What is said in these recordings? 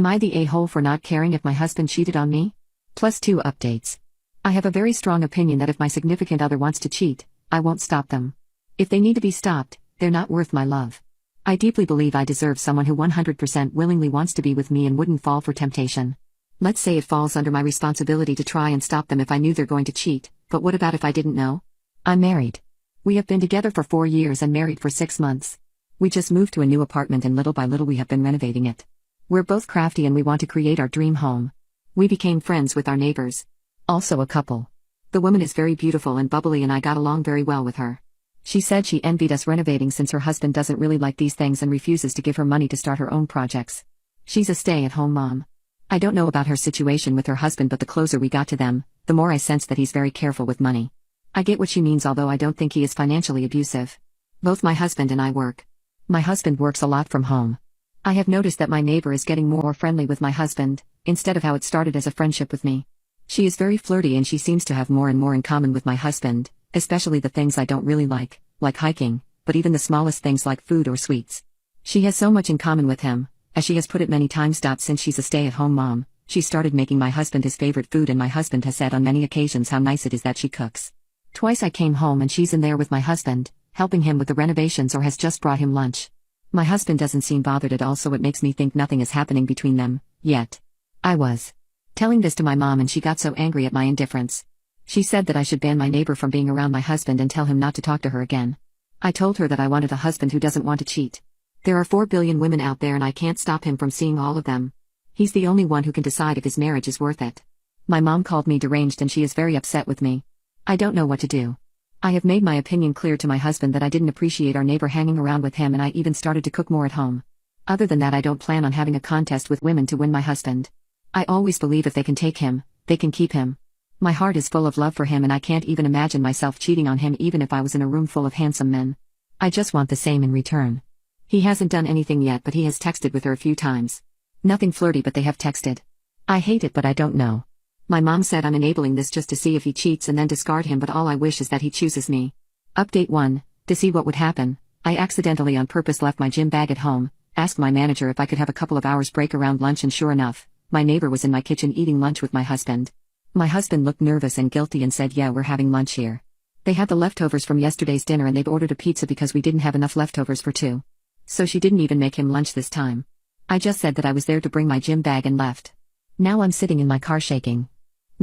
Am I the a-hole for not caring if my husband cheated on me? +2 updates. I have a very strong opinion that if my significant other wants to cheat, I won't stop them. If they need to be stopped, they're not worth my love. I deeply believe I deserve someone who 100% willingly wants to be with me and wouldn't fall for temptation. Let's say it falls under my responsibility to try and stop them if I knew they're going to cheat, but what about if I didn't know? I'm married. We have been together for 4 years and married for 6 months. We just moved to a new apartment and little by little we have been renovating it. We're both crafty and we want to create our dream home. We became friends with our neighbors. Also a couple. The woman is very beautiful and bubbly and I got along very well with her. She said she envied us renovating since her husband doesn't really like these things and refuses to give her money to start her own projects. She's a stay-at-home mom. I don't know about her situation with her husband, but the closer we got to them, the more I sensed that he's very careful with money. I get what she means, although I don't think he is financially abusive. Both my husband and I work. My husband works a lot from home. I have noticed that my neighbor is getting more friendly with my husband, instead of how it started as a friendship with me. She is very flirty and she seems to have more and more in common with my husband, especially the things I don't really like hiking, but even the smallest things like food or sweets. She has so much in common with him. As she has put it many times. Since she's a stay-at-home mom, she started making my husband his favorite food, and my husband has said on many occasions how nice it is that she cooks. Twice I came home and she's in there with my husband, helping him with the renovations or has just brought him lunch. My husband doesn't seem bothered at all, so it makes me think nothing is happening between them, yet. I was telling this to my mom and she got so angry at my indifference. She said that I should ban my neighbor from being around my husband and tell him not to talk to her again. I told her that I wanted a husband who doesn't want to cheat. There are 4 billion women out there and I can't stop him from seeing all of them. He's the only one who can decide if his marriage is worth it. My mom called me deranged and she is very upset with me. I don't know what to do. I have made my opinion clear to my husband that I didn't appreciate our neighbor hanging around with him, and I even started to cook more at home. Other than that, I don't plan on having a contest with women to win my husband. I always believe if they can take him, they can keep him. My heart is full of love for him and I can't even imagine myself cheating on him even if I was in a room full of handsome men. I just want the same in return. He hasn't done anything yet, but he has texted with her a few times. Nothing flirty, but they have texted. I hate it, but I don't know. My mom said I'm enabling this just to see if he cheats and then discard him, but all I wish is that he chooses me. Update 1. To see what would happen, I accidentally on purpose left my gym bag at home, asked my manager if I could have a couple of hours break around lunch, and sure enough, my neighbor was in my kitchen eating lunch with my husband. My husband looked nervous and guilty and said, "Yeah, we're having lunch here." They had the leftovers from yesterday's dinner and they've ordered a pizza because we didn't have enough leftovers for 2. So she didn't even make him lunch this time. I just said that I was there to bring my gym bag and left. Now I'm sitting in my car shaking.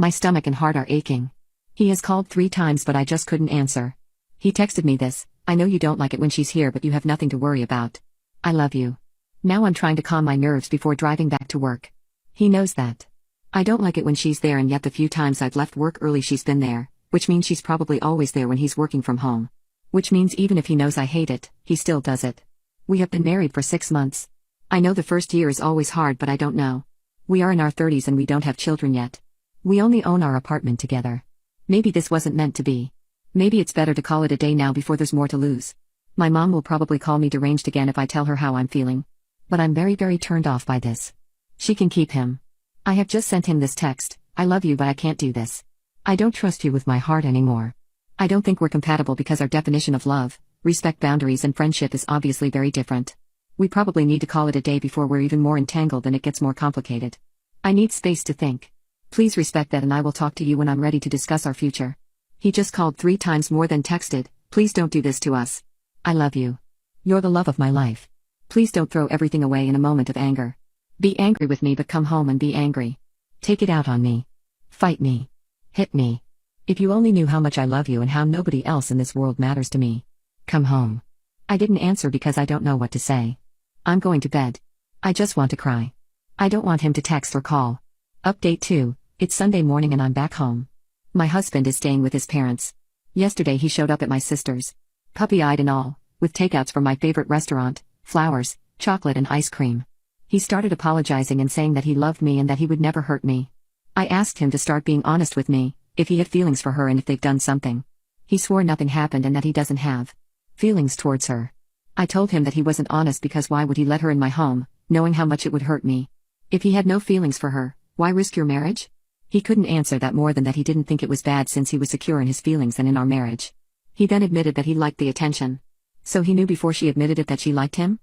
My stomach and heart are aching. He has called 3 times but I just couldn't answer. He texted me this: "I know you don't like it when she's here, but you have nothing to worry about. I love you." Now I'm trying to calm my nerves before driving back to work. He knows that. I don't like it when she's there, and yet the few times I've left work early she's been there, which means she's probably always there when he's working from home. Which means even if he knows I hate it, he still does it. We have been married for 6 months. I know the first year is always hard, but I don't know. We are in our 30s and we don't have children yet. We only own our apartment together. Maybe this wasn't meant to be. Maybe it's better to call it a day now before there's more to lose. My mom will probably call me deranged again if I tell her how I'm feeling. But I'm very, very turned off by this. She can keep him. I have just sent him this text: "I love you, but I can't do this. I don't trust you with my heart anymore. I don't think we're compatible because our definition of love, respect, boundaries, and friendship is obviously very different. We probably need to call it a day before we're even more entangled and it gets more complicated. I need space to think. Please respect that, and I will talk to you when I'm ready to discuss our future." He just called 3 times more than texted. "Please don't do this to us. I love you. You're the love of my life. Please don't throw everything away in a moment of anger. Be angry with me, but come home and be angry. Take it out on me. Fight me. Hit me. If you only knew how much I love you and how nobody else in this world matters to me. Come home." I didn't answer because I don't know what to say. I'm going to bed. I just want to cry. I don't want him to text or call. Update 2. It's Sunday morning and I'm back home. My husband is staying with his parents. Yesterday he showed up at my sister's, puppy-eyed and all, with takeouts from my favorite restaurant, flowers, chocolate and ice cream. He started apologizing and saying that he loved me and that he would never hurt me. I asked him to start being honest with me, if he had feelings for her and if they've done something. He swore nothing happened and that he doesn't have feelings towards her. I told him that he wasn't honest because why would he let her in my home, knowing how much it would hurt me? If he had no feelings for her, why risk your marriage? He couldn't answer that more than that he didn't think it was bad since he was secure in his feelings and in our marriage. He then admitted that he liked the attention. So he knew before she admitted it that she liked him?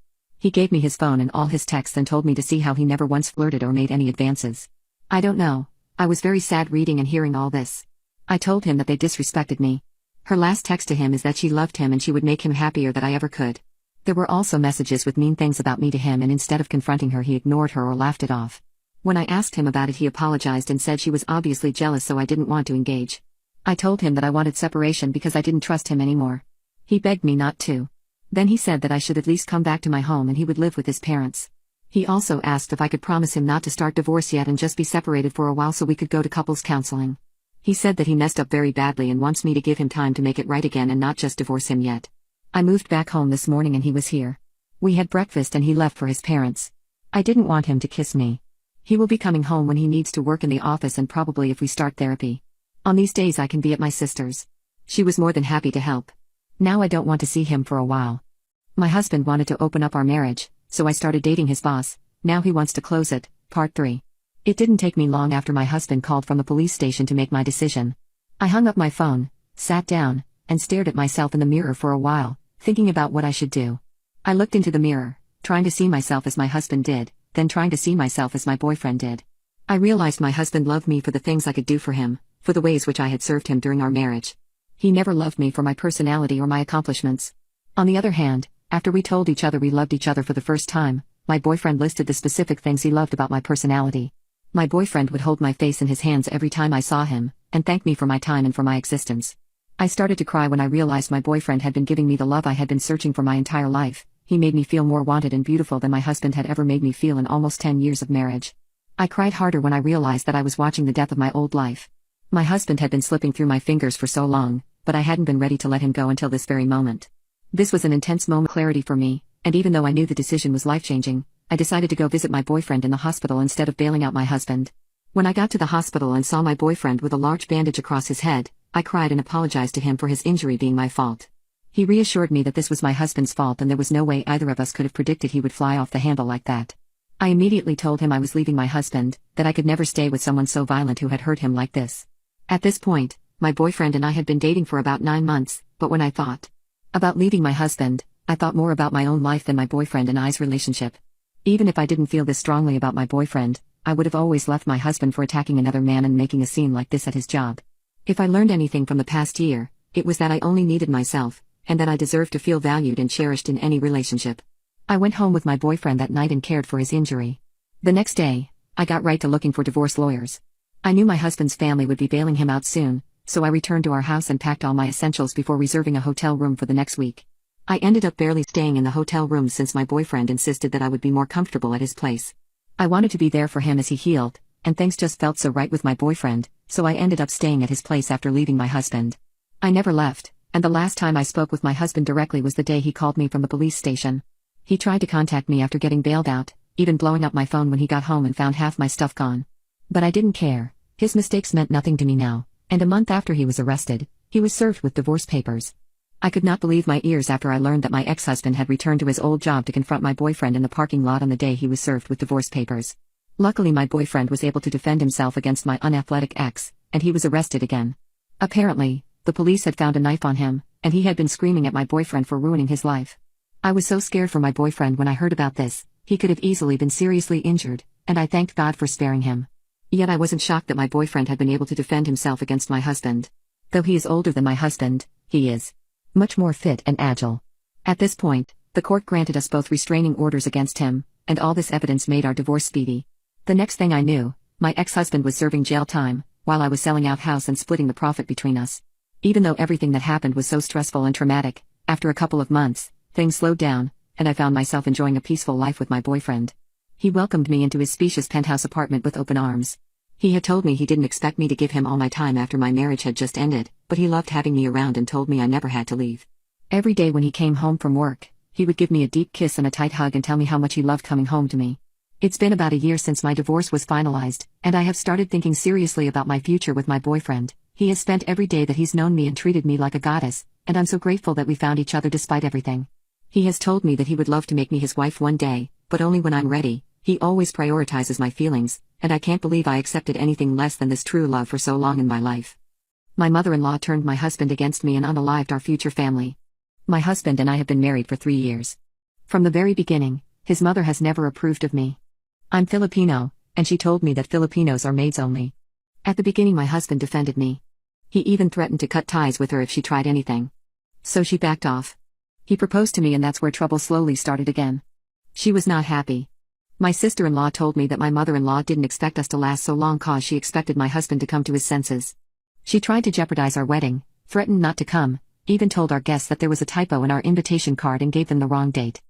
He gave me his phone and all his texts and told me to see how he never once flirted or made any advances. I don't know. I was very sad reading and hearing all this. I told him that they disrespected me. Her last text to him is that she loved him and she would make him happier than I ever could. There were also messages with mean things about me to him, and instead of confronting her he ignored her or laughed it off. When I asked him about it he apologized and said she was obviously jealous, so I didn't want to engage. I told him that I wanted separation because I didn't trust him anymore. He begged me not to. Then he said that I should at least come back to my home and he would live with his parents. He also asked if I could promise him not to start divorce yet and just be separated for a while so we could go to couples counseling. He said that he messed up very badly and wants me to give him time to make it right again and not just divorce him yet. I moved back home this morning and he was here. We had breakfast and he left for his parents. I didn't want him to kiss me. He will be coming home when he needs to work in the office and probably if we start therapy. On these days I can be at my sister's. She was more than happy to help. Now I don't want to see him for a while. My husband wanted to open up our marriage, so I started dating his boss. Now he wants to close it. Part 3. It didn't take me long after my husband called from the police station to make my decision. I hung up my phone, sat down, and stared at myself in the mirror for a while, thinking about what I should do. I looked into the mirror, trying to see myself as my husband did, then trying to see myself as my boyfriend did. I realized my husband loved me for the things I could do for him, for the ways which I had served him during our marriage. He never loved me for my personality or my accomplishments. On the other hand, after we told each other we loved each other for the first time, my boyfriend listed the specific things he loved about my personality. My boyfriend would hold my face in his hands every time I saw him, and thank me for my time and for my existence. I started to cry when I realized my boyfriend had been giving me the love I had been searching for my entire life. He made me feel more wanted and beautiful than my husband had ever made me feel in almost 10 years of marriage. I cried harder when I realized that I was watching the death of my old life. My husband had been slipping through my fingers for so long, but I hadn't been ready to let him go until this very moment. This was an intense moment of clarity for me, and even though I knew the decision was life-changing, I decided to go visit my boyfriend in the hospital instead of bailing out my husband. When I got to the hospital and saw my boyfriend with a large bandage across his head, I cried and apologized to him for his injury being my fault. He reassured me that this was my husband's fault and there was no way either of us could have predicted he would fly off the handle like that. I immediately told him I was leaving my husband, that I could never stay with someone so violent who had hurt him like this. At this point, my boyfriend and I had been dating for about 9 months, but when I thought about leaving my husband, I thought more about my own life than my boyfriend and I's relationship. Even if I didn't feel this strongly about my boyfriend, I would have always left my husband for attacking another man and making a scene like this at his job. If I learned anything from the past year, it was that I only needed myself, and that I deserved to feel valued and cherished in any relationship. I went home with my boyfriend that night and cared for his injury. The next day, I got right to looking for divorce lawyers. I knew my husband's family would be bailing him out soon, so I returned to our house and packed all my essentials before reserving a hotel room for the next week. I ended up barely staying in the hotel room since my boyfriend insisted that I would be more comfortable at his place. I wanted to be there for him as he healed, and things just felt so right with my boyfriend, so I ended up staying at his place after leaving my husband. I never left, and the last time I spoke with my husband directly was the day he called me from the police station. He tried to contact me after getting bailed out, even blowing up my phone when he got home and found half my stuff gone. But I didn't care. His mistakes meant nothing to me now, and a month after he was arrested, he was served with divorce papers. I could not believe my ears after I learned that my ex-husband had returned to his old job to confront my boyfriend in the parking lot on the day he was served with divorce papers. Luckily my boyfriend was able to defend himself against my unathletic ex, and he was arrested again. Apparently, the police had found a knife on him, and he had been screaming at my boyfriend for ruining his life. I was so scared for my boyfriend when I heard about this. He could have easily been seriously injured, and I thanked God for sparing him. Yet I wasn't shocked that my boyfriend had been able to defend himself against my husband. Though he is older than my husband, he is much more fit and agile. At this point, the court granted us both restraining orders against him, and all this evidence made our divorce speedy. The next thing I knew, my ex-husband was serving jail time, while I was selling out house and splitting the profit between us. Even though everything that happened was so stressful and traumatic, after a couple of months, things slowed down, and I found myself enjoying a peaceful life with my boyfriend. He welcomed me into his spacious penthouse apartment with open arms. He had told me he didn't expect me to give him all my time after my marriage had just ended, but he loved having me around and told me I never had to leave. Every day when he came home from work, he would give me a deep kiss and a tight hug and tell me how much he loved coming home to me. It's been about a year since my divorce was finalized, and I have started thinking seriously about my future with my boyfriend. He has spent every day that he's known me and treated me like a goddess, and I'm so grateful that we found each other despite everything. He has told me that he would love to make me his wife one day, but only when I'm ready. He always prioritizes my feelings, and I can't believe I accepted anything less than this true love for so long in my life. My mother-in-law turned my husband against me and unalived our future family. My husband and I have been married for 3 years. From the very beginning, His mother has never approved of me. I'm Filipino, and she told me that Filipinos are maids only. At the beginning, my husband defended me. He even threatened to cut ties with her if she tried anything. So she backed off. He proposed to me, and that's where trouble slowly started again. She was not happy. My sister-in-law told me that my mother-in-law didn't expect us to last so long cause she expected my husband to come to his senses. She tried to jeopardize our wedding, threatened not to come, even told our guests that there was a typo in our invitation card and gave them the wrong date.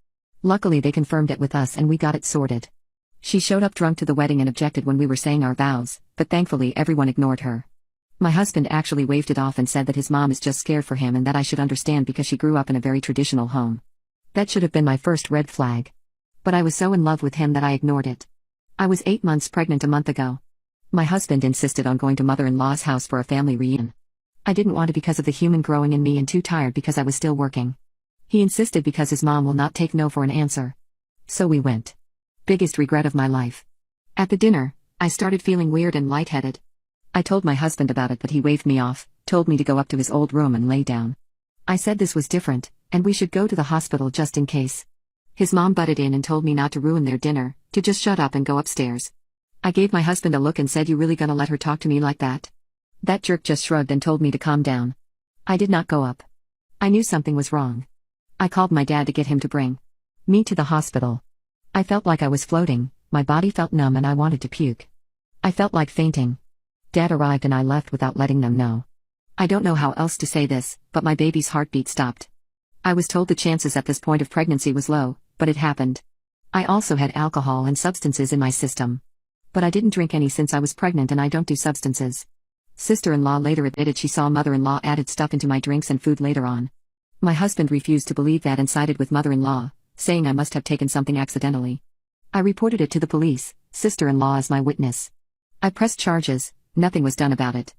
Luckily they confirmed it with us and we got it sorted. She showed up drunk to the wedding and objected when we were saying our vows, but thankfully everyone ignored her. My husband actually waved it off and said that his mom is just scared for him and that I should understand because she grew up in a very traditional home. That should have been my first red flag. But I was so in love with him that I ignored it. I was 8 months pregnant a month ago. My husband insisted on going to mother-in-law's house for a family reunion. I didn't want to because of the human growing in me and too tired because I was still working. He insisted because his mom will not take no for an answer. So we went. Biggest regret of my life. At the dinner, I started feeling weird and lightheaded. I told my husband about it but he waved me off, told me to go up to his old room and lay down. I said this was different, and we should go to the hospital just in case. His mom butted in and told me not to ruin their dinner, to just shut up and go upstairs. I gave my husband a look and said, "You really gonna let her talk to me like that?" That jerk just shrugged and told me to calm down. I did not go up. I knew something was wrong. I called my dad to get him to bring me to the hospital. I felt like I was floating, my body felt numb and I wanted to puke. I felt like fainting. Dad arrived and I left without letting them know. I don't know how else to say this, but my baby's heartbeat stopped. I was told the chances at this point of pregnancy was low, but it happened. I also had alcohol and substances in my system. But I didn't drink any since I was pregnant and I don't do substances. Sister-in-law later admitted she saw mother-in-law added stuff into my drinks and food later on. My husband refused to believe that and sided with mother-in-law, saying I must have taken something accidentally. I reported it to the police, sister-in-law as my witness. I pressed charges, nothing was done about it.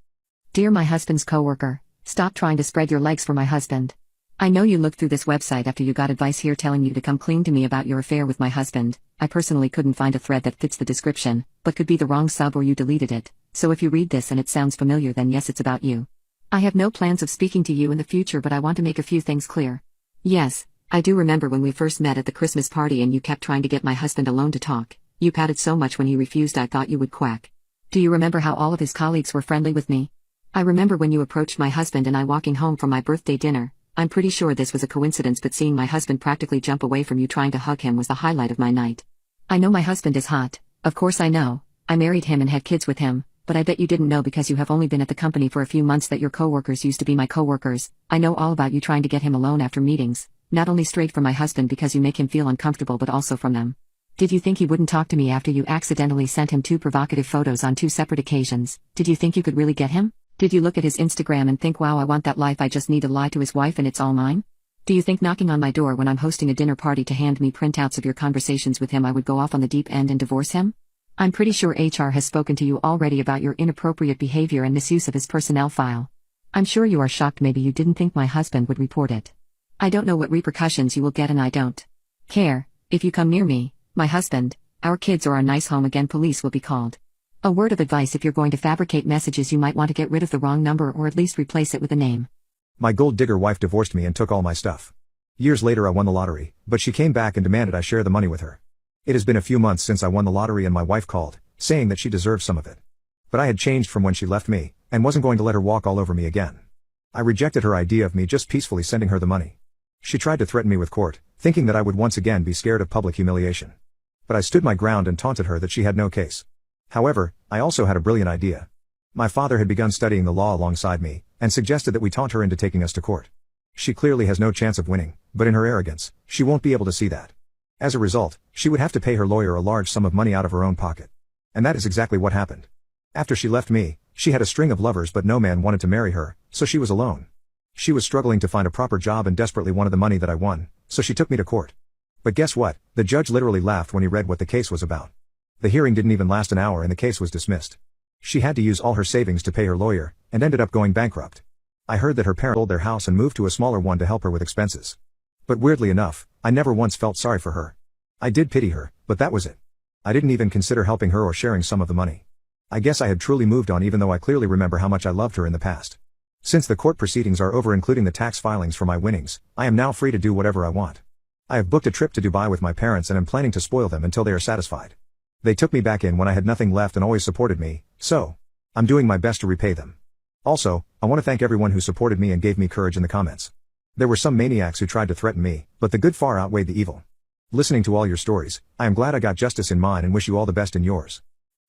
Dear my husband's coworker, stop trying to spread your legs for my husband. I know you looked through this website after you got advice here telling you to come clean to me about your affair with my husband. I personally couldn't find a thread that fits the description, but could be the wrong sub or you deleted it, so if you read this and it sounds familiar then yes, it's about you. I have no plans of speaking to you in the future, but I want to make a few things clear. Yes, I do remember when we first met at the Christmas party and you kept trying to get my husband alone to talk. You pouted so much when he refused I thought you would quack. Do you remember how all of his colleagues were friendly with me? I remember when you approached my husband and I walking home from my birthday dinner. I'm pretty sure this was a coincidence, but seeing my husband practically jump away from you trying to hug him was the highlight of my night. I know my husband is hot, of course I know. I married him and had kids with him, but I bet you didn't know because you have only been at the company for a few months that your coworkers used to be my coworkers. I know all about you trying to get him alone after meetings, not only straight from my husband because you make him feel uncomfortable but also from them. Did you think he wouldn't talk to me after you accidentally sent him 2 provocative photos on 2 separate occasions? Did you think you could really get him? Did you look at his Instagram and think, wow, I want that life, I just need to lie to his wife and it's all mine? Do you think knocking on my door when I'm hosting a dinner party to hand me printouts of your conversations with him I would go off on the deep end and divorce him? I'm pretty sure HR has spoken to you already about your inappropriate behavior and misuse of his personnel file. I'm sure you are shocked maybe you didn't think my husband would report it. I don't know what repercussions you will get and I don't care. If you come near me, my husband, our kids or our nice home again, police will be called. A word of advice: if you're going to fabricate messages you might want to get rid of the wrong number or at least replace it with a name. My gold digger wife divorced me and took all my stuff. Years later I won the lottery, but she came back and demanded I share the money with her. It has been a few months since I won the lottery and my wife called, saying that she deserved some of it. But I had changed from when she left me, and wasn't going to let her walk all over me again. I rejected her idea of me just peacefully sending her the money. She tried to threaten me with court, thinking that I would once again be scared of public humiliation. But I stood my ground and taunted her that she had no case. However, I also had a brilliant idea. My father had begun studying the law alongside me, and suggested that we taunt her into taking us to court. She clearly has no chance of winning, but in her arrogance, she won't be able to see that. As a result, she would have to pay her lawyer a large sum of money out of her own pocket. And that is exactly what happened. After she left me, she had a string of lovers but no man wanted to marry her, so she was alone. She was struggling to find a proper job and desperately wanted the money that I won, so she took me to court. But guess what? The judge literally laughed when he read what the case was about. The hearing didn't even last an hour and the case was dismissed. She had to use all her savings to pay her lawyer, and ended up going bankrupt. I heard that her parents sold their house and moved to a smaller one to help her with expenses. But weirdly enough, I never once felt sorry for her. I did pity her, but that was it. I didn't even consider helping her or sharing some of the money. I guess I had truly moved on, even though I clearly remember how much I loved her in the past. Since the court proceedings are over, including the tax filings for my winnings, I am now free to do whatever I want. I have booked a trip to Dubai with my parents and am planning to spoil them until they are satisfied. They took me back in when I had nothing left and always supported me, so I'm doing my best to repay them. Also, I want to thank everyone who supported me and gave me courage in the comments. There were some maniacs who tried to threaten me, but the good far outweighed the evil. Listening to all your stories, I am glad I got justice in mine and wish you all the best in yours.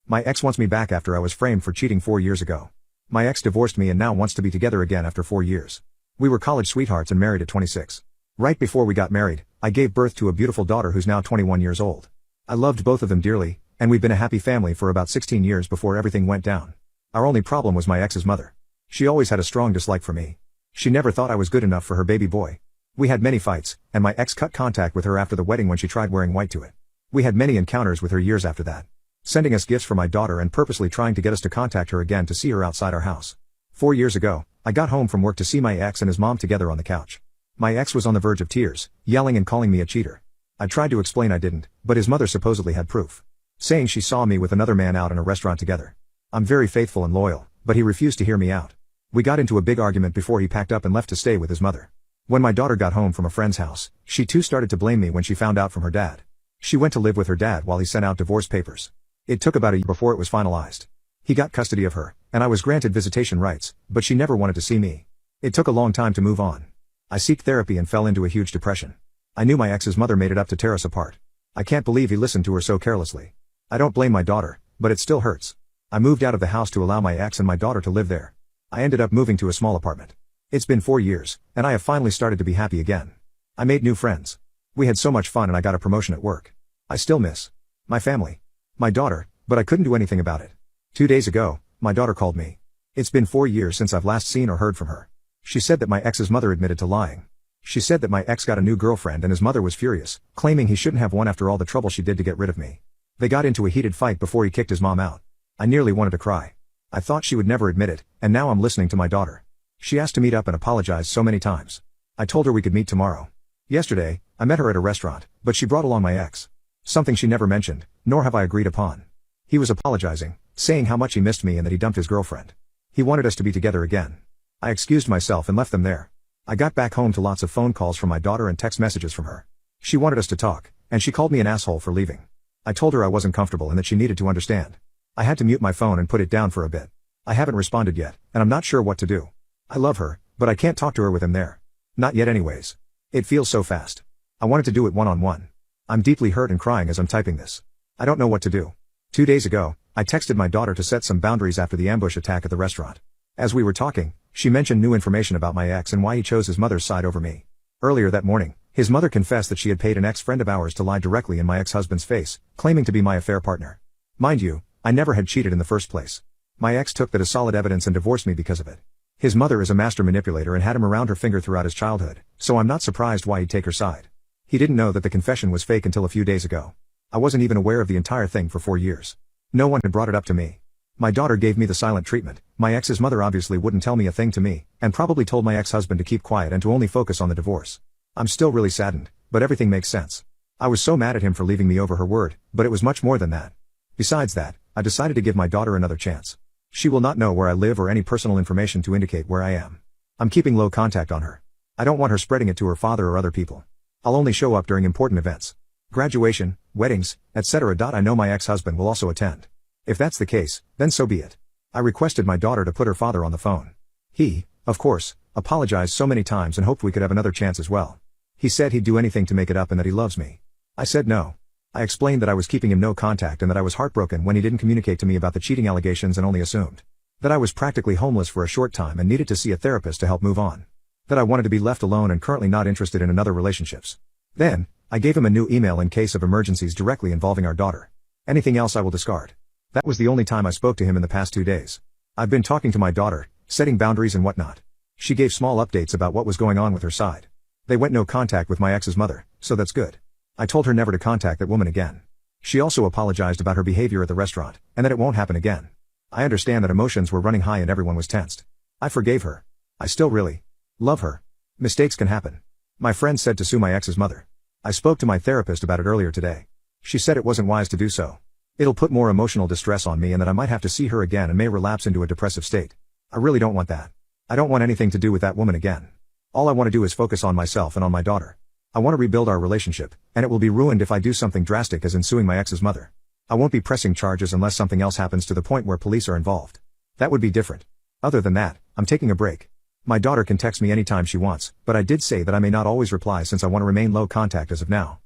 My ex wants me back after I was framed for cheating 4 years ago. My ex divorced me and now wants to be together again after 4 years. We were college sweethearts and married at 26. Right before we got married, I gave birth to a beautiful daughter who's now 21 years old. I loved both of them dearly, and we've been a happy family for about 16 years before everything went down. Our only problem was my ex's mother. She always had a strong dislike for me. She never thought I was good enough for her baby boy. We had many fights, and my ex cut contact with her after the wedding when she tried wearing white to it. We had many encounters with her years after that, sending us gifts for my daughter and purposely trying to get us to contact her again to see her outside our house. 4 years ago, I got home from work to see my ex and his mom together on the couch. My ex was on the verge of tears, yelling and calling me a cheater. I tried to explain I didn't, but his mother supposedly had proof, saying she saw me with another man out in a restaurant together. I'm very faithful and loyal, but he refused to hear me out. We got into a big argument before he packed up and left to stay with his mother. When my daughter got home from a friend's house, she too started to blame me when she found out from her dad. She went to live with her dad while he sent out divorce papers. It took about a year before it was finalized. He got custody of her, and I was granted visitation rights, but she never wanted to see me. It took a long time to move on. I sought therapy and fell into a huge depression. I knew my ex's mother made it up to tear us apart. I can't believe he listened to her so carelessly. I don't blame my daughter, but it still hurts. I moved out of the house to allow my ex and my daughter to live there. I ended up moving to a small apartment. It's been 4 years, and I have finally started to be happy again. I made new friends. We had so much fun and I got a promotion at work. I still miss my family, my daughter, but I couldn't do anything about it. 2 days ago, my daughter called me. It's been 4 years since I've last seen or heard from her. She said that my ex's mother admitted to lying. She said that my ex got a new girlfriend and his mother was furious, claiming he shouldn't have one after all the trouble she did to get rid of me. They got into a heated fight before he kicked his mom out. I nearly wanted to cry. I thought she would never admit it, and now I'm listening to my daughter. She asked to meet up and apologized so many times. I told her we could meet tomorrow. Yesterday, I met her at a restaurant, but she brought along my ex. Something she never mentioned, nor have I agreed upon. He was apologizing, saying how much he missed me and that he dumped his girlfriend. He wanted us to be together again. I excused myself and left them there. I got back home to lots of phone calls from my daughter and text messages from her. She wanted us to talk, and she called me an asshole for leaving. I told her I wasn't comfortable and that she needed to understand. I had to mute my phone and put it down for a bit. I haven't responded yet, and I'm not sure what to do. I love her, but I can't talk to her with him there. Not yet anyways. It feels so fast. I wanted to do it one-on-one. I'm deeply hurt and crying as I'm typing this. I don't know what to do. 2 days ago, I texted my daughter to set some boundaries after the ambush attack at the restaurant. As we were talking, she mentioned new information about my ex and why he chose his mother's side over me. Earlier that morning, his mother confessed that she had paid an ex-friend of ours to lie directly in my ex-husband's face, claiming to be my affair partner. Mind you, I never had cheated in the first place. My ex took that as solid evidence and divorced me because of it. His mother is a master manipulator and had him around her finger throughout his childhood, so I'm not surprised why he'd take her side. He didn't know that the confession was fake until a few days ago. I wasn't even aware of the entire thing for 4 years. No one had brought it up to me. My daughter gave me the silent treatment. My ex's mother obviously wouldn't tell me a thing to me, and probably told my ex-husband to keep quiet and to only focus on the divorce. I'm still really saddened, but everything makes sense. I was so mad at him for leaving me over her word, but it was much more than that. Besides that, I decided to give my daughter another chance. She will not know where I live or any personal information to indicate where I am. I'm keeping low contact on her. I don't want her spreading it to her father or other people. I'll only show up during important events. Graduation, weddings, etc. I know my ex-husband will also attend. If that's the case, then so be it. I requested my daughter to put her father on the phone. He, of course, apologized so many times and hoped we could have another chance as well. He said he'd do anything to make it up and that he loves me. I said no. I explained that I was keeping him no contact and that I was heartbroken when he didn't communicate to me about the cheating allegations and only assumed that I was practically homeless for a short time and needed to see a therapist to help move on. That I wanted to be left alone and currently not interested in another relationships. Then, I gave him a new email in case of emergencies directly involving our daughter. Anything else I will discard. That was the only time I spoke to him in the past 2 days. I've been talking to my daughter, setting boundaries and whatnot. She gave small updates about what was going on with her side. They went no contact with my ex's mother, so that's good. I told her never to contact that woman again. She also apologized about her behavior at the restaurant, and that it won't happen again. I understand that emotions were running high and everyone was tensed. I forgave her. I still really love her. Mistakes can happen. My friend said to sue my ex's mother. I spoke to my therapist about it earlier today. She said it wasn't wise to do so. It'll put more emotional distress on me and that I might have to see her again and may relapse into a depressive state. I really don't want that. I don't want anything to do with that woman again. All I want to do is focus on myself and on my daughter. I I want to rebuild our relationship, and it will be ruined if I do something drastic as in suing my ex's mother. I won't be pressing charges unless something else happens to the point where police are involved. That would be different. Other than that, I'm taking a break. My daughter can text me anytime she wants, but I did say that I may not always reply since I want to remain low contact as of now.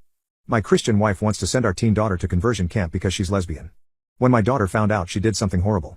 My Christian wife wants to send our teen daughter to conversion camp because she's lesbian. When my daughter found out, she did something horrible.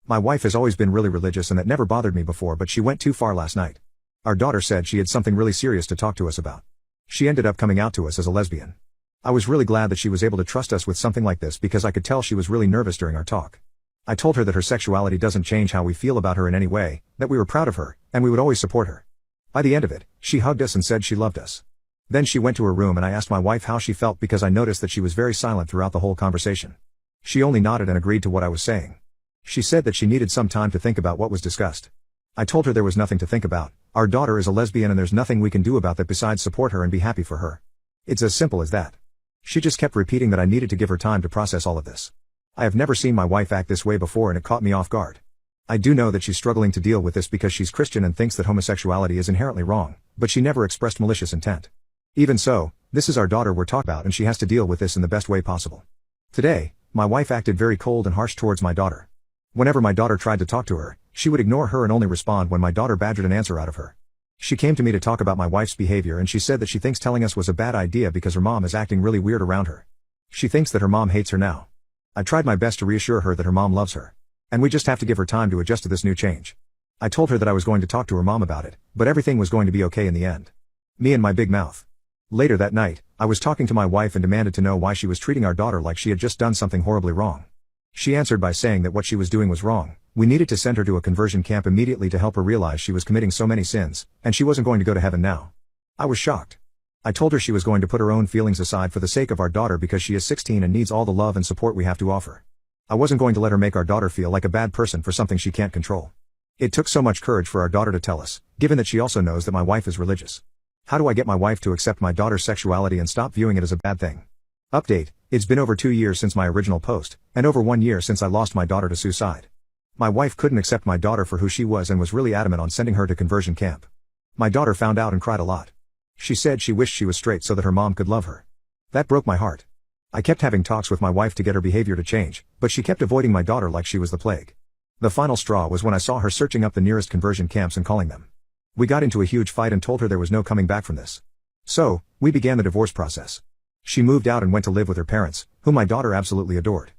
My wife has always been really religious and that never bothered me before, but she went too far last night. Our daughter said she had something really serious to talk to us about. She ended up coming out to us as a lesbian. I was really glad that she was able to trust us with something like this because I could tell she was really nervous during our talk. I told her that her sexuality doesn't change how we feel about her in any way, that we were proud of her, and we would always support her. By the end of it, she hugged us and said she loved us. Then she went to her room and I asked my wife how she felt because I noticed that she was very silent throughout the whole conversation. She only nodded and agreed to what I was saying. She said that she needed some time to think about what was discussed. I told her there was nothing to think about. Our daughter is a lesbian and there's nothing we can do about that besides support her and be happy for her. It's as simple as that. She just kept repeating that I needed to give her time to process all of this. I have never seen my wife act this way before and it caught me off guard. I do know that she's struggling to deal with this because she's Christian and thinks that homosexuality is inherently wrong, but she never expressed malicious intent. Even so, this is our daughter we're talking about and she has to deal with this in the best way possible. Today, my wife acted very cold and harsh towards my daughter. Whenever my daughter tried to talk to her, she would ignore her and only respond when my daughter badgered an answer out of her. She came to me to talk about my wife's behavior and she said that she thinks telling us was a bad idea because her mom is acting really weird around her. She thinks that her mom hates her now. I tried my best to reassure her that her mom loves her. And we just have to give her time to adjust to this new change. I told her that I was going to talk to her mom about it, but everything was going to be okay in the end. Me and my big mouth. Later that night, I was talking to my wife and demanded to know why she was treating our daughter like she had just done something horribly wrong. She answered by saying that what she was doing was wrong. We needed to send her to a conversion camp immediately to help her realize she was committing so many sins, and she wasn't going to go to heaven now. I was shocked. I told her she was going to put her own feelings aside for the sake of our daughter because she is 16 and needs all the love and support we have to offer. I wasn't going to let her make our daughter feel like a bad person for something she can't control. It took so much courage for our daughter to tell us, given that she also knows that my wife is religious. How do I get my wife to accept my daughter's sexuality and stop viewing it as a bad thing? Update: it's been over 2 years since my original post, and over 1 year since I lost my daughter to suicide. My wife couldn't accept my daughter for who she was and was really adamant on sending her to conversion camp. My daughter found out and cried a lot. She said she wished she was straight so that her mom could love her. That broke my heart. I kept having talks with my wife to get her behavior to change, but she kept avoiding my daughter like she was the plague. The final straw was when I saw her searching up the nearest conversion camps and calling them. We got into a huge fight and told her there was no coming back from this. So, we began the divorce process. She moved out and went to live with her parents, whom my daughter absolutely adored.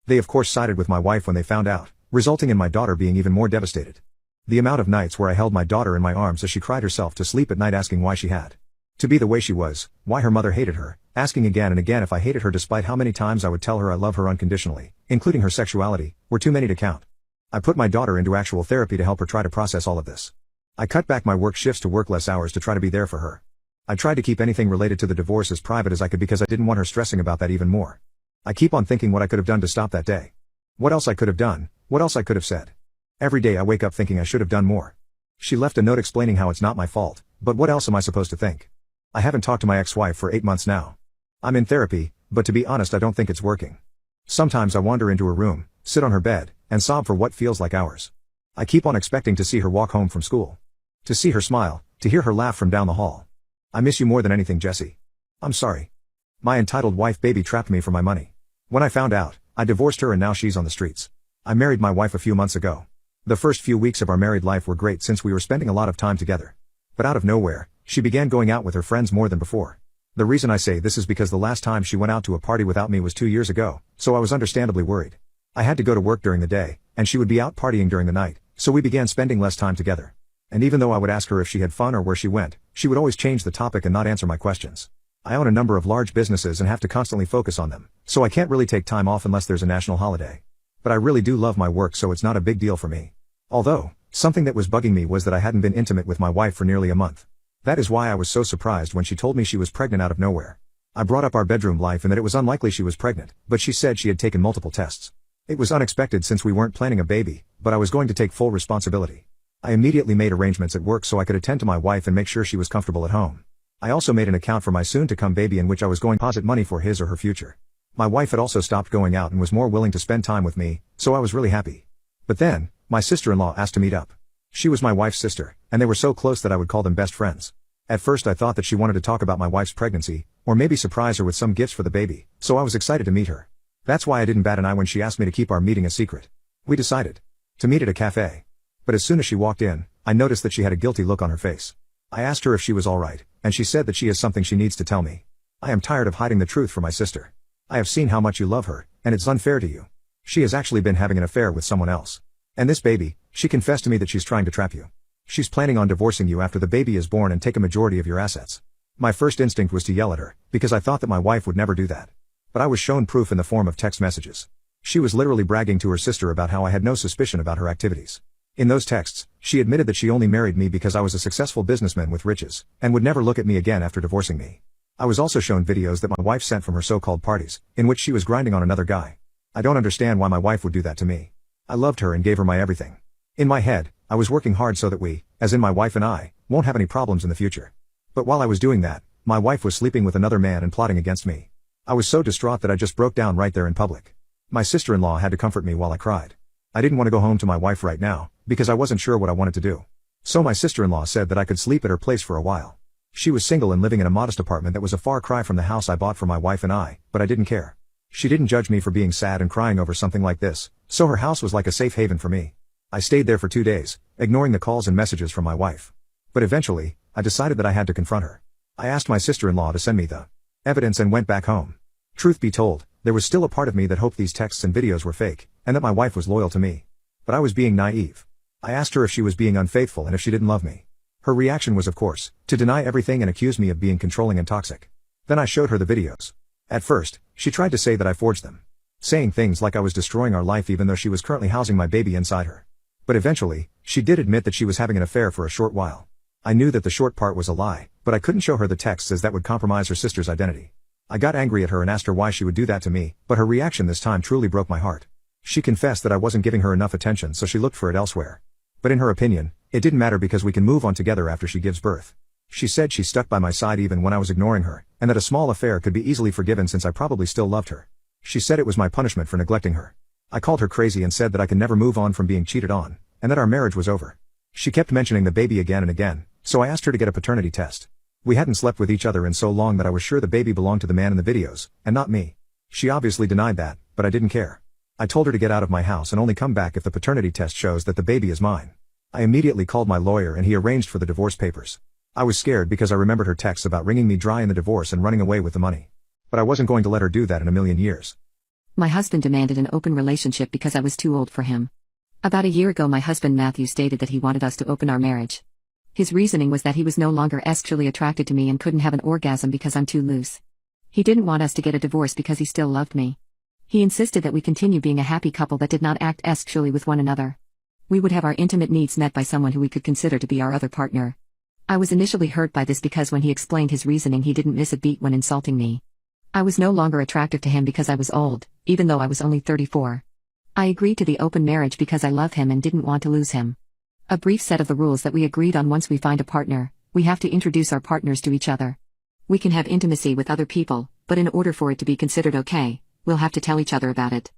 They of course sided with my wife when they found out, resulting in my daughter being even more devastated. The amount of nights where I held my daughter in my arms as she cried herself to sleep at night asking why she had to be the way she was, why her mother hated her, asking again and again if I hated her despite how many times I would tell her I love her unconditionally, including her sexuality, were too many to count. I put my daughter into actual therapy to help her try to process all of this. I cut back my work shifts to work less hours to try to be there for her. I tried to keep anything related to the divorce as private as I could because I didn't want her stressing about that even more. I keep on thinking what I could have done to stop that day. What else I could have done, what else I could have said. Every day I wake up thinking I should have done more. She left a note explaining how it's not my fault, but what else am I supposed to think? I haven't talked to my ex-wife for 8 months now. I'm in therapy, but to be honest I don't think it's working. Sometimes I wander into her room, sit on her bed, and sob for what feels like hours. I keep on expecting to see her walk home from school. To see her smile, to hear her laugh from down the hall. I miss you more than anything, Jesse. I'm sorry. My entitled wife baby trapped me for my money. When I found out, I divorced her and now she's on the streets. I married my wife a few months ago. The first few weeks of our married life were great since we were spending a lot of time together. But out of nowhere, she began going out with her friends more than before. The reason I say this is because the last time she went out to a party without me was 2 years ago, so I was understandably worried. I had to go to work during the day, and she would be out partying during the night, so we began spending less time together. And even though I would ask her if she had fun or where she went, she would always change the topic and not answer my questions. I own a number of large businesses and have to constantly focus on them, so I can't really take time off unless there's a national holiday. But I really do love my work, so it's not a big deal for me. Although, something that was bugging me was that I hadn't been intimate with my wife for nearly a month. That is why I was so surprised when she told me she was pregnant out of nowhere. I brought up our bedroom life and that it was unlikely she was pregnant, but she said she had taken multiple tests. It was unexpected since we weren't planning a baby, but I was going to take full responsibility. I immediately made arrangements at work so I could attend to my wife and make sure she was comfortable at home. I also made an account for my soon-to-come baby in which I was going to deposit money for his or her future. My wife had also stopped going out and was more willing to spend time with me, so I was really happy. But then, my sister-in-law asked to meet up. She was my wife's sister, and they were so close that I would call them best friends. At first I thought that she wanted to talk about my wife's pregnancy, or maybe surprise her with some gifts for the baby, so I was excited to meet her. That's why I didn't bat an eye when she asked me to keep our meeting a secret. We decided to meet at a cafe. But as soon as she walked in, I noticed that she had a guilty look on her face. I asked her if she was alright, and she said that she has something she needs to tell me. I am tired of hiding the truth from my sister. I have seen how much you love her, and it's unfair to you. She has actually been having an affair with someone else. And this baby, she confessed to me that she's trying to trap you. She's planning on divorcing you after the baby is born and take a majority of your assets. My first instinct was to yell at her, because I thought that my wife would never do that. But I was shown proof in the form of text messages. She was literally bragging to her sister about how I had no suspicion about her activities. In those texts, she admitted that she only married me because I was a successful businessman with riches, and would never look at me again after divorcing me. I was also shown videos that my wife sent from her so-called parties, in which she was grinding on another guy. I don't understand why my wife would do that to me. I loved her and gave her my everything. In my head, I was working hard so that we, as in my wife and I, won't have any problems in the future. But while I was doing that, my wife was sleeping with another man and plotting against me. I was so distraught that I just broke down right there in public. My sister-in-law had to comfort me while I cried. I didn't want to go home to my wife right now, because I wasn't sure what I wanted to do. So my sister-in-law said that I could sleep at her place for a while. She was single and living in a modest apartment that was a far cry from the house I bought for my wife and I, but I didn't care. She didn't judge me for being sad and crying over something like this, so her house was like a safe haven for me. I stayed there for 2 days, ignoring the calls and messages from my wife. But eventually, I decided that I had to confront her. I asked my sister-in-law to send me the evidence and went back home. Truth be told, there was still a part of me that hoped these texts and videos were fake, and that my wife was loyal to me. But I was being naive. I asked her if she was being unfaithful and if she didn't love me. Her reaction was, of course, to deny everything and accuse me of being controlling and toxic. Then I showed her the videos. At first, she tried to say that I forged them, saying things like I was destroying our life even though she was currently housing my baby inside her. But eventually, she did admit that she was having an affair for a short while. I knew that the short part was a lie, but I couldn't show her the texts as that would compromise her sister's identity. I got angry at her and asked her why she would do that to me, but her reaction this time truly broke my heart. She confessed that I wasn't giving her enough attention, so she looked for it elsewhere. But in her opinion, it didn't matter because we can move on together after she gives birth. She said she stuck by my side even when I was ignoring her, and that a small affair could be easily forgiven since I probably still loved her. She said it was my punishment for neglecting her. I called her crazy and said that I could never move on from being cheated on, and that our marriage was over. She kept mentioning the baby again and again, so I asked her to get a paternity test. We hadn't slept with each other in so long that I was sure the baby belonged to the man in the videos, and not me. She obviously denied that, but I didn't care. I told her to get out of my house and only come back if the paternity test shows that the baby is mine. I immediately called my lawyer and he arranged for the divorce papers. I was scared because I remembered her texts about wringing me dry in the divorce and running away with the money. But I wasn't going to let her do that in a million years. My husband demanded an open relationship because I was too old for him. About a year ago my husband Matthew stated that he wanted us to open our marriage. His reasoning was that he was no longer sexually attracted to me and couldn't have an orgasm because I'm too loose. He didn't want us to get a divorce because he still loved me. He insisted that we continue being a happy couple that did not act sexually with one another. We would have our intimate needs met by someone who we could consider to be our other partner. I was initially hurt by this because when he explained his reasoning he didn't miss a beat when insulting me. I was no longer attractive to him because I was old, even though I was only 34. I agreed to the open marriage because I love him and didn't want to lose him. A brief set of the rules that we agreed on: once we find a partner, we have to introduce our partners to each other. We can have intimacy with other people, but in order for it to be considered okay, we'll have to tell each other about it.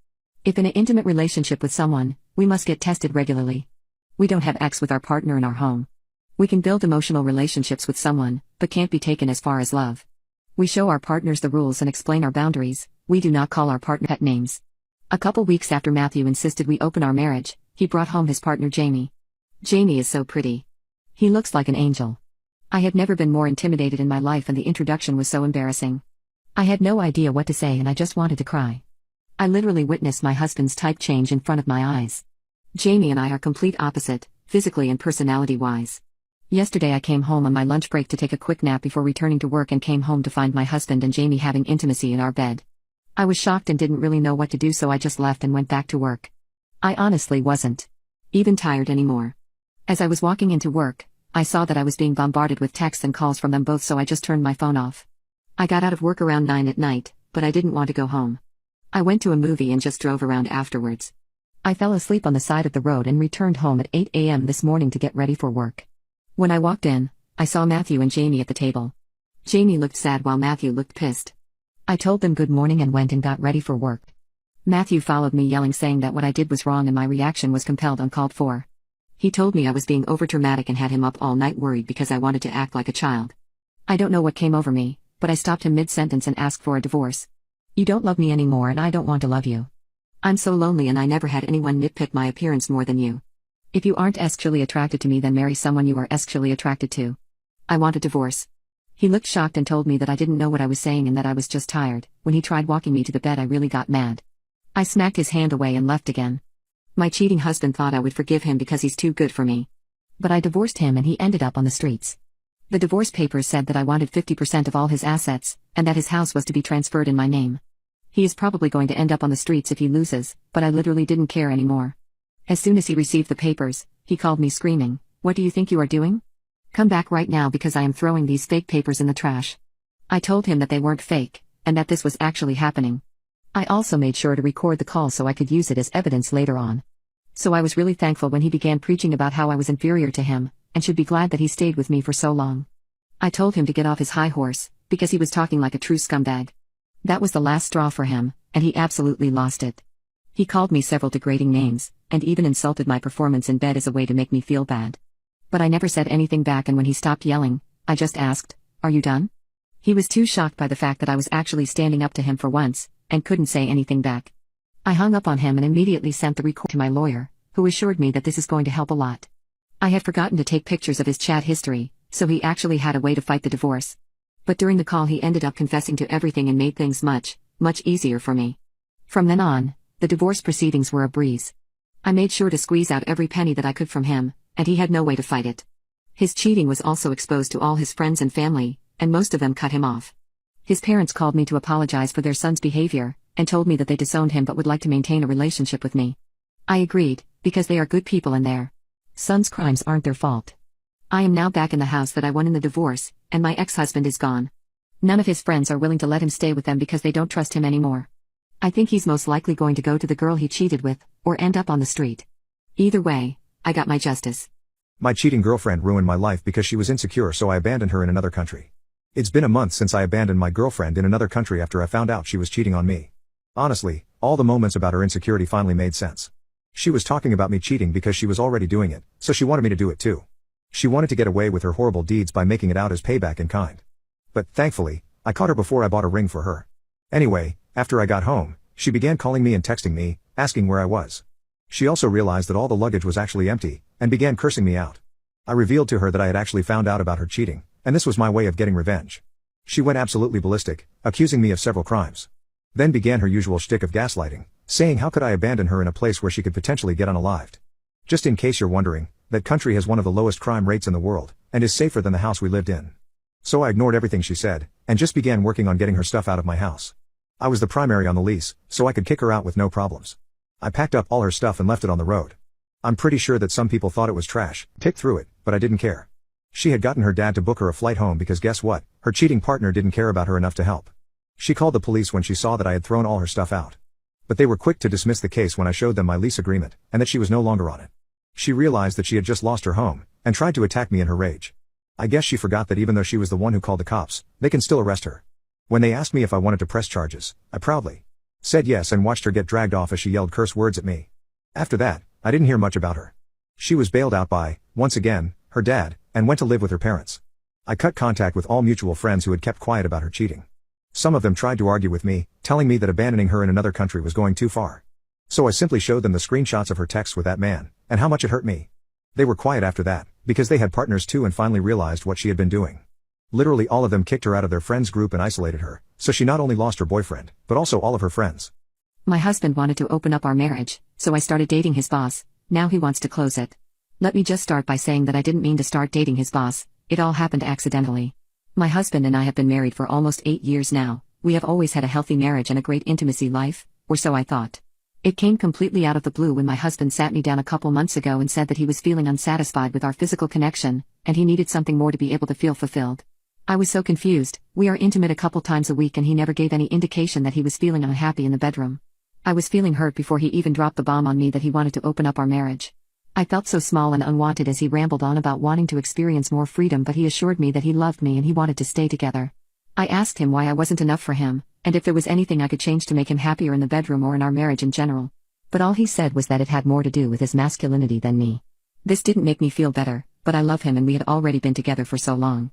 If in an intimate relationship with someone, we must get tested regularly. We don't have sex with our partner in our home. We can build emotional relationships with someone, but can't be taken as far as love. We show our partners the rules and explain our boundaries. We do not call our partner pet names. A couple weeks after Matthew insisted we open our marriage, he brought home his partner Jamie. Jamie is so pretty. He looks like an angel. I had never been more intimidated in my life and the introduction was so embarrassing. I had no idea what to say and I just wanted to cry. I literally witnessed my husband's type change in front of my eyes. Jamie and I are complete opposite, physically and personality-wise. Yesterday I came home on my lunch break to take a quick nap before returning to work and came home to find my husband and Jamie having intimacy in our bed. I was shocked and didn't really know what to do, so I just left and went back to work. I honestly wasn't even tired anymore. As I was walking into work, I saw that I was being bombarded with texts and calls from them both, so I just turned my phone off. I got out of work around 9 at night, but I didn't want to go home. I went to a movie and just drove around afterwards. I fell asleep on the side of the road and returned home at 8 a.m. this morning to get ready for work. When I walked in, I saw Matthew and Jamie at the table. Jamie looked sad while Matthew looked pissed. I told them good morning and went and got ready for work. Matthew followed me yelling, saying that what I did was wrong and my reaction was compelled, uncalled for. He told me I was being overdramatic and had him up all night worried because I wanted to act like a child. I don't know what came over me, but I stopped him mid-sentence and asked for a divorce. You don't love me anymore and I don't want to love you. I'm so lonely and I never had anyone nitpick my appearance more than you. If you aren't sexually attracted to me, then marry someone you are sexually attracted to. I want a divorce. He looked shocked and told me that I didn't know what I was saying and that I was just tired. When he tried walking me to the bed, I really got mad. I smacked his hand away and left again. My cheating husband thought I would forgive him because he's too good for me. But I divorced him and he ended up on the streets. The divorce papers said that I wanted 50% of all his assets, and that his house was to be transferred in my name. He is probably going to end up on the streets if he loses, but I literally didn't care anymore. As soon as he received the papers, he called me screaming, "What do you think you are doing? Come back right now because I am throwing these fake papers in the trash." I told him that they weren't fake, and that this was actually happening. I also made sure to record the call so I could use it as evidence later on. So I was really thankful when he began preaching about how I was inferior to him, and should be glad that he stayed with me for so long. I told him to get off his high horse, because he was talking like a true scumbag. That was the last straw for him, and he absolutely lost it. He called me several degrading names, and even insulted my performance in bed as a way to make me feel bad. But I never said anything back, and when he stopped yelling, I just asked, "Are you done?" He was too shocked by the fact that I was actually standing up to him for once, and couldn't say anything back. I hung up on him and immediately sent the record to my lawyer, who assured me that this is going to help a lot. I had forgotten to take pictures of his chat history, so he actually had a way to fight the divorce. But during the call he ended up confessing to everything and made things much easier for me. From then on, the divorce proceedings were a breeze. I made sure to squeeze out every penny that I could from him, and he had no way to fight it. His cheating was also exposed to all his friends and family, and most of them cut him off. His parents called me to apologize for their son's behavior, and told me that they disowned him but would like to maintain a relationship with me. I agreed, because they are good people and their son's crimes aren't their fault. I am now back in the house that I won in the divorce, and my ex-husband is gone. None of his friends are willing to let him stay with them because they don't trust him anymore. I think he's most likely going to go to the girl he cheated with, or end up on the street. Either way, I got my justice. My cheating girlfriend ruined my life because she was insecure, so I abandoned her in another country. It's been a month since I abandoned my girlfriend in another country after I found out she was cheating on me. Honestly, all the moments about her insecurity finally made sense. She was talking about me cheating because she was already doing it, so she wanted me to do it too. She wanted to get away with her horrible deeds by making it out as payback in kind. But, thankfully, I caught her before I bought a ring for her. Anyway, after I got home, she began calling me and texting me, asking where I was. She also realized that all the luggage was actually empty, and began cursing me out. I revealed to her that I had actually found out about her cheating, and this was my way of getting revenge. She went absolutely ballistic, accusing me of several crimes. Then began her usual shtick of gaslighting, saying how could I abandon her in a place where she could potentially get unalived. Just in case you're wondering, that country has one of the lowest crime rates in the world, and is safer than the house we lived in. So I ignored everything she said, and just began working on getting her stuff out of my house. I was the primary on the lease, so I could kick her out with no problems. I packed up all her stuff and left it on the road. I'm pretty sure that some people thought it was trash, picked through it, but I didn't care. She had gotten her dad to book her a flight home because guess what, her cheating partner didn't care about her enough to help. She called the police when she saw that I had thrown all her stuff out. But they were quick to dismiss the case when I showed them my lease agreement, and that she was no longer on it. She realized that she had just lost her home, and tried to attack me in her rage. I guess she forgot that even though she was the one who called the cops, they can still arrest her. When they asked me if I wanted to press charges, I proudly said yes and watched her get dragged off as she yelled curse words at me. After that, I didn't hear much about her. She was bailed out by, once again, her dad, and went to live with her parents. I cut contact with all mutual friends who had kept quiet about her cheating. Some of them tried to argue with me, telling me that abandoning her in another country was going too far. So I simply showed them the screenshots of her texts with that man, and how much it hurt me. They were quiet after that, because they had partners too and finally realized what she had been doing. Literally all of them kicked her out of their friends group and isolated her, so she not only lost her boyfriend, but also all of her friends. My husband wanted to open up our marriage, so I started dating his boss. Now he wants to close it. Let me just start by saying that I didn't mean to start dating his boss, it all happened accidentally. My husband and I have been married for almost 8 years now. We have always had a healthy marriage and a great intimacy life, or so I thought. It came completely out of the blue when my husband sat me down a couple months ago and said that he was feeling unsatisfied with our physical connection, and he needed something more to be able to feel fulfilled. I was so confused. We are intimate a couple times a week and he never gave any indication that he was feeling unhappy in the bedroom. I was feeling hurt before he even dropped the bomb on me that he wanted to open up our marriage. I felt so small and unwanted as he rambled on about wanting to experience more freedom, but he assured me that he loved me and he wanted to stay together. I asked him why I wasn't enough for him, and if there was anything I could change to make him happier in the bedroom or in our marriage in general. But all he said was that it had more to do with his masculinity than me. This didn't make me feel better, but I love him and we had already been together for so long.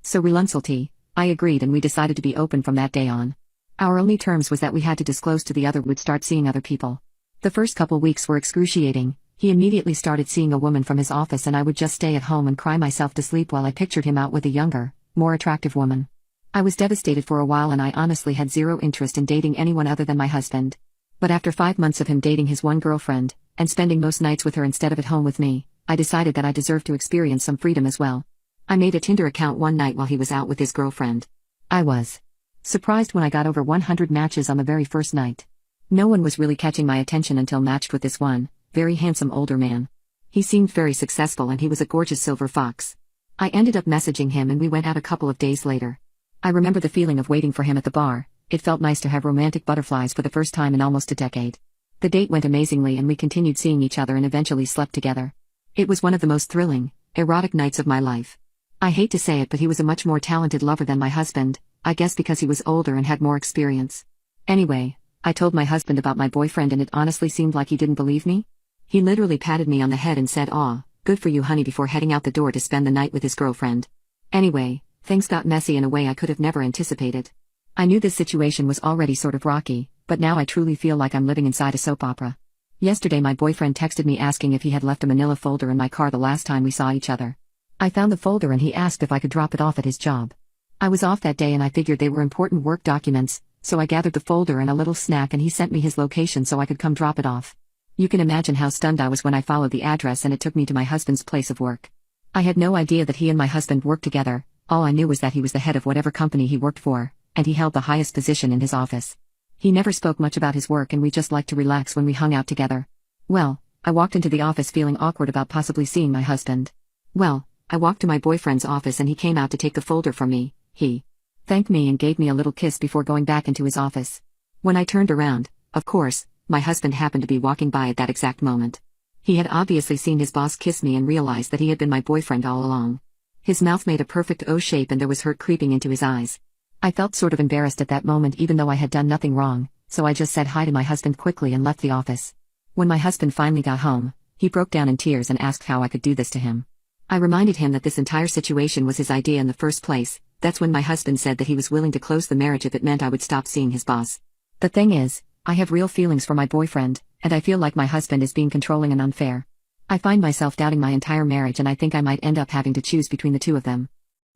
So reluctantly, I agreed and we decided to be open from that day on. Our only terms was that we had to disclose to the other would start seeing other people. The first couple weeks were excruciating. He immediately started seeing a woman from his office and I would just stay at home and cry myself to sleep while I pictured him out with a younger, more attractive woman. I was devastated for a while and I honestly had zero interest in dating anyone other than my husband. But after 5 months of him dating his one girlfriend, and spending most nights with her instead of at home with me, I decided that I deserved to experience some freedom as well. I made a Tinder account one night while he was out with his girlfriend. I was surprised when I got over 100 matches on the very first night. No one was really catching my attention until matched with this one, very handsome older man. He seemed very successful and he was a gorgeous silver fox. I ended up messaging him and we went out a couple of days later. I remember the feeling of waiting for him at the bar. It felt nice to have romantic butterflies for the first time in almost a decade. The date went amazingly and we continued seeing each other and eventually slept together. It was one of the most thrilling, erotic nights of my life. I hate to say it, but he was a much more talented lover than my husband, I guess because he was older and had more experience. Anyway, I told my husband about my boyfriend and it honestly seemed like he didn't believe me. He literally patted me on the head and said, "Aw, good for you honey," before heading out the door to spend the night with his girlfriend. Anyway, things got messy in a way I could have never anticipated. I knew this situation was already sort of rocky, but now I truly feel like I'm living inside a soap opera. Yesterday my boyfriend texted me asking if he had left a manila folder in my car the last time we saw each other. I found the folder and he asked if I could drop it off at his job. I was off that day and I figured they were important work documents, so I gathered the folder and a little snack and he sent me his location so I could come drop it off. You can imagine how stunned I was when I followed the address and it took me to my husband's place of work. I had no idea that he and my husband worked together. All I knew was that he was the head of whatever company he worked for, and he held the highest position in his office. He never spoke much about his work and we just liked to relax when we hung out together. Well, I walked into the office feeling awkward about possibly seeing my husband. Well, I walked to my boyfriend's office and he came out to take the folder from me. He thanked me and gave me a little kiss before going back into his office. When I turned around, of course, my husband happened to be walking by at that exact moment. He had obviously seen his boss kiss me and realized that he had been my boyfriend all along. His mouth made a perfect O shape and there was hurt creeping into his eyes. I felt sort of embarrassed at that moment even though I had done nothing wrong, so I just said hi to my husband quickly and left the office. When my husband finally got home, he broke down in tears and asked how I could do this to him. I reminded him that this entire situation was his idea in the first place. That's when my husband said that he was willing to close the marriage if it meant I would stop seeing his boss. The thing is, I have real feelings for my boyfriend, and I feel like my husband is being controlling and unfair. I find myself doubting my entire marriage and I think I might end up having to choose between the two of them.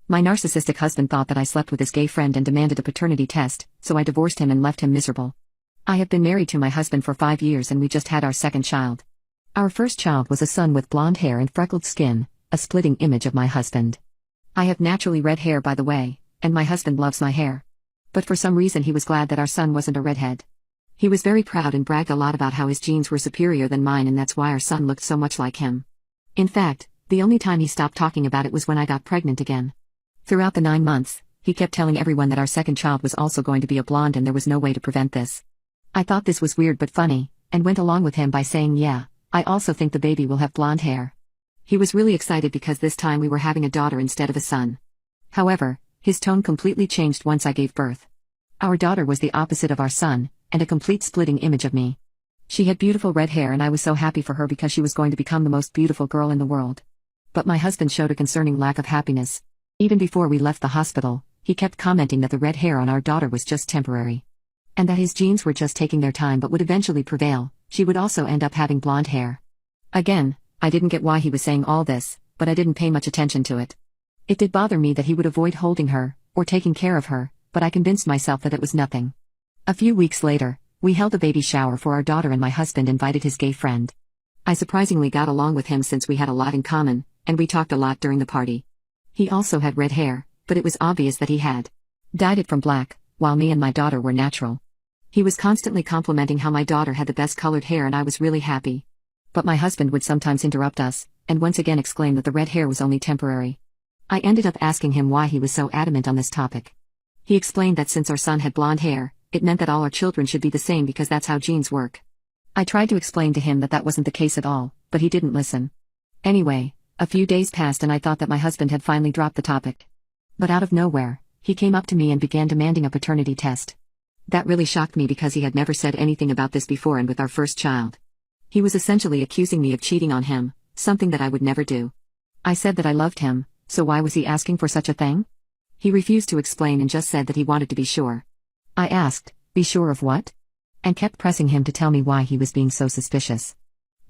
My narcissistic husband thought that I slept with his gay friend and demanded a paternity test, so I divorced him and left him miserable. I have been married to my husband for 5 years and we just had our second child. Our first child was a son with blonde hair and freckled skin, a splitting image of my husband. I have naturally red hair by the way, and my husband loves my hair. But for some reason he was glad that our son wasn't a redhead. He was very proud and bragged a lot about how his genes were superior than mine and that's why our son looked so much like him. In fact, the only time he stopped talking about it was when I got pregnant again. Throughout the 9 months, he kept telling everyone that our second child was also going to be a blonde and there was no way to prevent this. I thought this was weird but funny, and went along with him by saying, "Yeah, I also think the baby will have blonde hair." He was really excited because this time we were having a daughter instead of a son. However, his tone completely changed once I gave birth. Our daughter was the opposite of our son, and a complete splitting image of me. She had beautiful red hair and I was so happy for her because she was going to become the most beautiful girl in the world. But my husband showed a concerning lack of happiness. Even before we left the hospital, he kept commenting that the red hair on our daughter was just temporary. And that his genes were just taking their time but would eventually prevail. She would also end up having blonde hair. Again, I didn't get why he was saying all this, but I didn't pay much attention to it. It did bother me that he would avoid holding her, or taking care of her, but I convinced myself that it was nothing. A few weeks later, we held a baby shower for our daughter and my husband invited his gay friend. I surprisingly got along with him since we had a lot in common, and we talked a lot during the party. He also had red hair, but it was obvious that he had dyed it from black, while me and my daughter were natural. He was constantly complimenting how my daughter had the best colored hair and I was really happy. But my husband would sometimes interrupt us, and once again exclaim that the red hair was only temporary. I ended up asking him why he was so adamant on this topic. He explained that since our son had blonde hair, it meant that all our children should be the same because that's how genes work. I tried to explain to him that that wasn't the case at all, but he didn't listen. Anyway, a few days passed and I thought that my husband had finally dropped the topic. But out of nowhere, he came up to me and began demanding a paternity test. That really shocked me because he had never said anything about this before, and with our first child, he was essentially accusing me of cheating on him, something that I would never do. I said that I loved him, so why was he asking for such a thing? He refused to explain and just said that he wanted to be sure. I asked, be sure of what? And kept pressing him to tell me why he was being so suspicious.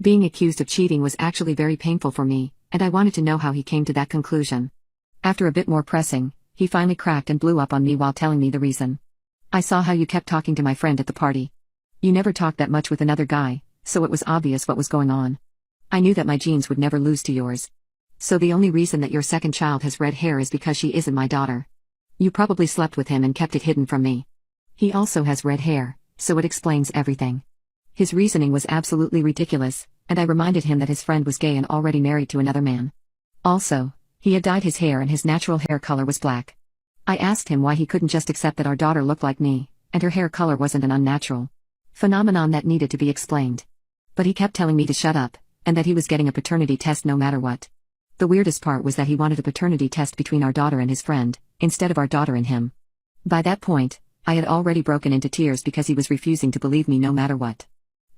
Being accused of cheating was actually very painful for me, and I wanted to know how he came to that conclusion. After a bit more pressing, he finally cracked and blew up on me while telling me the reason. I saw how you kept talking to my friend at the party. You never talked that much with another guy, so it was obvious what was going on. I knew that my genes would never lose to yours. So the only reason that your second child has red hair is because she isn't my daughter. You probably slept with him and kept it hidden from me. He also has red hair, so it explains everything. His reasoning was absolutely ridiculous, and I reminded him that his friend was gay and already married to another man. Also, he had dyed his hair and his natural hair color was black. I asked him why he couldn't just accept that our daughter looked like me, and her hair color wasn't an unnatural phenomenon that needed to be explained. But he kept telling me to shut up, and that he was getting a paternity test no matter what. The weirdest part was that he wanted a paternity test between our daughter and his friend, instead of our daughter and him. By that point, I had already broken into tears because he was refusing to believe me no matter what.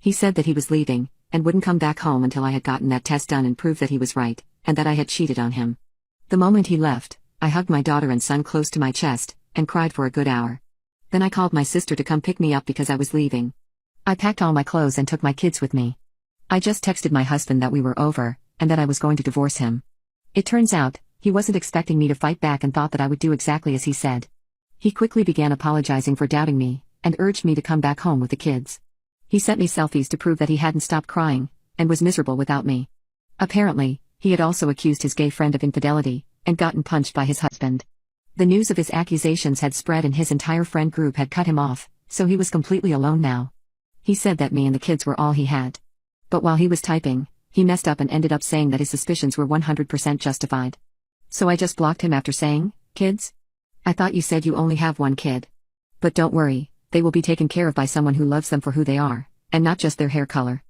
He said that he was leaving, and wouldn't come back home until I had gotten that test done and proved that he was right, and that I had cheated on him. The moment he left, I hugged my daughter and son close to my chest, and cried for a good hour. Then I called my sister to come pick me up because I was leaving. I packed all my clothes and took my kids with me. I just texted my husband that we were over, and that I was going to divorce him. It turns out, he wasn't expecting me to fight back and thought that I would do exactly as he said. He quickly began apologizing for doubting me, and urged me to come back home with the kids. He sent me selfies to prove that he hadn't stopped crying, and was miserable without me. Apparently, he had also accused his gay friend of infidelity, and gotten punched by his husband. The news of his accusations had spread and his entire friend group had cut him off, so he was completely alone now. He said that me and the kids were all he had. But while he was typing, he messed up and ended up saying that his suspicions were 100% justified. So I just blocked him after saying, "Kids? I thought you said you only have one kid. But don't worry, they will be taken care of by someone who loves them for who they are, and not just their hair color."